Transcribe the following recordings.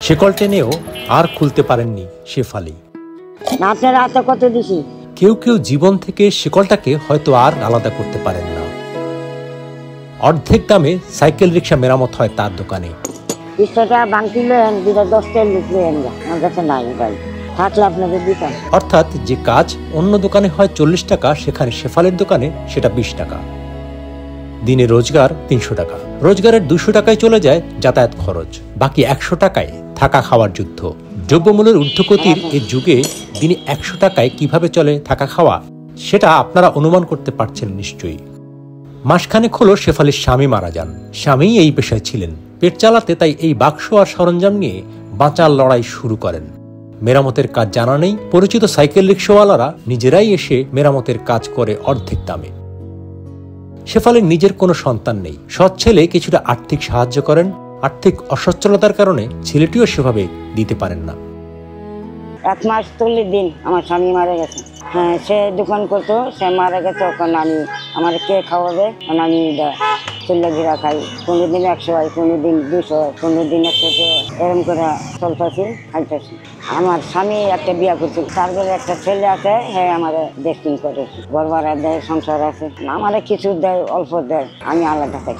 শিকল টেনেও আর খুলতে পারেননি শেফালি। কেউ কেউ জীবন থেকে শিকলটাকে হয়তো আর আলাদা করতে পারেন না। অর্ধেক দামে সাইকেল রিক্সা মেরামত হয় তার দোকানে। অর্থাৎ যে কাজ অন্য দোকানে হয় 40 টাকা, সেখানে শেফালির দোকানে সেটা 20 টাকা। দিনে রোজগার 300 টাকা। রোজগারের 200 টাকায় চলে যায় যাতায়াত খরচ, বাকি 100 টাকায় থাকা খাওয়ার যুদ্ধ। দ্রব্যমূল্যের ঊর্ধ্বগতির এই যুগে দিনে 100 টাকায় কিভাবে চলে থাকা খাওয়া, সেটা আপনারা অনুমান করতে পারছেন নিশ্চয়ই। মাসখানেক হলো শেফালির স্বামী মারা যান। স্বামী এই পেশায় ছিলেন, পেট চালাতে তাই এই বাক্স আর সরঞ্জাম নিয়ে বাঁচার লড়াই শুরু করেন। মেরামতের কাজ জানা নেই, পরিচিত সাইকেল রিক্সাওয়ালারা নিজেরাই এসে মেরামতের কাজ করে অর্ধেক দামে। শেফালির নিজের কোনো সন্তান নেই। সৎ ছেলে কিছুটা আর্থিক সাহায্য করেন। আর্থিক অসচ্ছলতার কারণে ছেলেটিও সেভাবে দিতে পারেন না। 1 মাস 40 দিন আমার স্বামী মারা গেছে। হ্যাঁ, সে দোকান করতো, সে মারা গেছে। ওখানে আমি আমার কে খাওয়াবে, আমি চল্লা ঘিরা খাই। কোনোদিন 100 হয়, কোনোদিন 200 হয়, কোনোদিন 100 এরকম করে চলতেছি, খাইতেছি। আমার স্বামী একটা বিয়া করছে, তার ঘরে একটা ছেলে আছে, হ্যাঁ আমার দেখটিং করে, ঘর ভাড়া দেয়, সংসার আছে। আমার কিছু দেয়, অল্প দেয়। আমি আলাদা থাকি।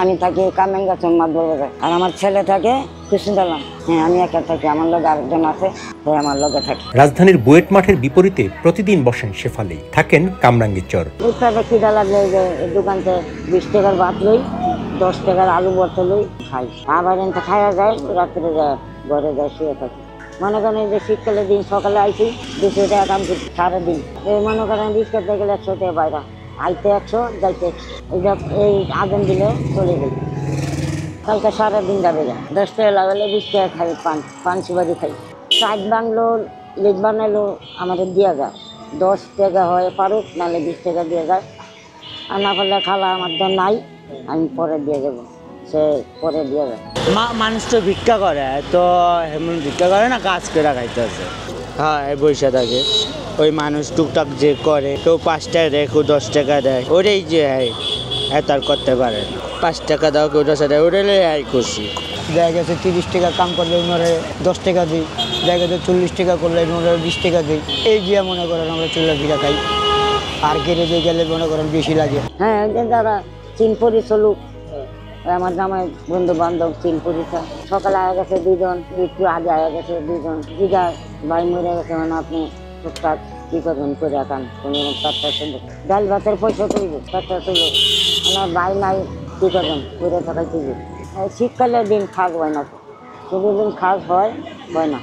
আমি থাকি কামেঙ্গাছ মাদবর বাজার, আর আমার ছেলে থাকে কুসুন্দালাম। হ্যাঁ, আমি একা থাকি, আমার লোক আরেকজন আছে, হ্যাঁ আমার লোকে থাকে। রাজধানীর বুয়েট মাঠের বিপরীতে প্রতিদিন বসেন শেফালি, থাকেন কামরাঙ্গীরচর। খিদা লাগলে যে দোকানতে 20 টাকার ভাত লই, 10 টাকার আলু ভর্তা লই, খাই। আবার এনতে খাওয়া যায়, রাত্রে যায় ঘরে যায়, শুয়ে থাকি। মনে করেন যে শীতকালের দিন সকালে আইছি 200 টাকা কাম করছি সারাদিন। এই মনে করেন রিক্সা থেকে গেলে 100 টাকা বাইরা, আইতে 100, যাইতে 100। এই আগুন দিলে চলে গেল। কালকে সারাদিন যাবে যায়। 10 টাকা লাগালে 20 টাকা খাই, পান সুপারি খাই। চাট বাংলো লিট বানাইলো আমাদের দিয়া যায়। 10 টাকা হয় পারুক, নাহলে 20 টাকা দিয়ে যায়। আর না করলে খালা আমার তো নাই, আমি পরে দিয়ে যাবো, সে পরে দিয়ে যায়। মানুষ তো ভিক্ষা করে, তো এমন ভিক্ষা করে না, কাজ করে খাইতে আছে। হ্যাঁ, বসে থাকে। ওই মানুষ টুকটাক যে করে, কেউ 5 টাকা দেয়, কেউ 10 টাকা দেয়। ওটাই যে তার করতে পারে। 5 টাকা দাও, কেউ 10 টাকা দেয়, ওটাই খুশি। দেখা গেছে 30 টাকা কাম করলে ওনারে 10 টাকা দিই, দেখা গেছে 40 টাকা করলে ওনারে 20 টাকা দিই। এই গিয়া মনে করেন আমরা চুলা ভিড়া খাই। আর গ্যারেজে গেলে মনে করেন বেশি লাগে। হ্যাঁ, যারা চিনপুরি চলুক, আমার জামাই বন্ধু বান্ধব চিনপুরিটা সকালে আয়া গেছে 2 জন, একটু আগে আয়া গেছে 2 জন। জিগায় ভাই মরে গেছে, মানে আপনি টুকটাক কি করবেন করে খান, কোনো টাকা তুলব, ডাল ভাতের পয়সা তুলব, টাকা তুলব। আমার ভাই নাই, কি করবেন করে থাকাই তুলব। শীতকালের দিন খাস হয় না, শুধু দিন খাস হয় না।